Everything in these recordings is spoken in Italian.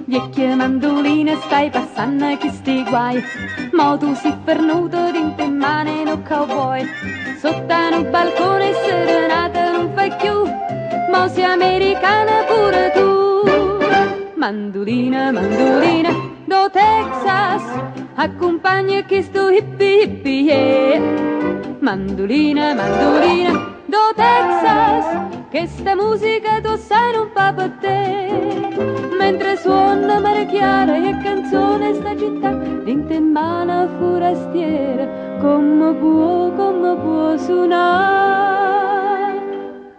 Vecchia mandolina stai passando che sti guai, ma tu si fernuto dentro in mano no cowboy. Sotto un balcone serenata non fai più, ma sei americana pure tu. Mandolina, mandolina, do Texas, accompagna che sto hippie hippie, yeah. Mandolina, mandolina, do Texas, che sta musica tu sai non fa per te. Mentre suona mare chiara e canzone sta città, dentro in mano forastiera, come può suonare.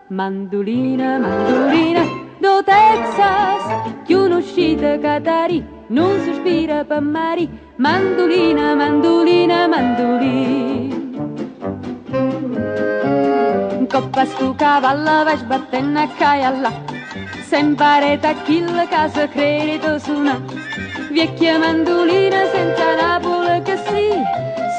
Mandolina, mandolina, do Texas, che un'uscita catari, non sospira per mari. Mandolina, mandolina, mandolina. Coppa stu cavallo vai sbattendo a caialla, sempre tacchilla casa credito suona. Vecchia mandolina senza Napoli che sì,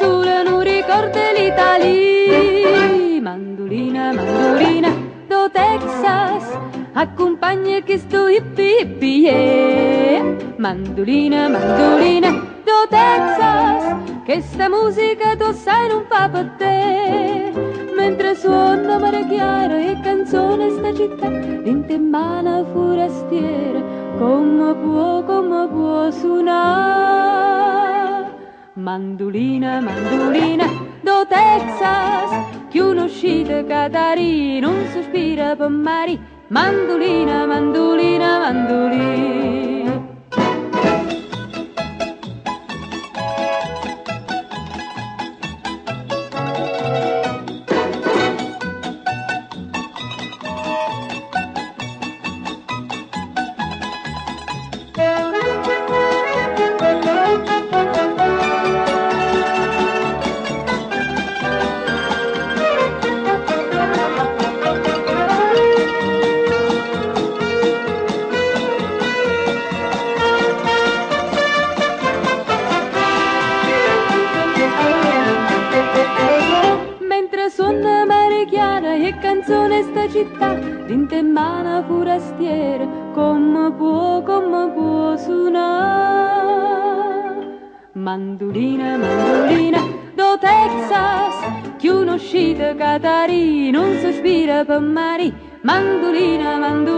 solo non ricorda l'Italia. Mandolina, mandolina, do Texas, accompagna che sto hippie hippie, yeah. Mandolina, mandolina, do Texas, che sta musica tu sai non fa per te. Mentre suona mare chiaro e canzone sta città, dentro in mano forastiera, come può suonare. Mandolina, mandolina, do Texas, che un'uscita catari, non sospira per mari. Mandolina, mandolina, mandolina. Canzone sta città, dentro in mano forastiera, come può suonare. Mandolina, mandolina, do Texas, che un'uscita catari, non sospira per mari. Mandolina, mandolina.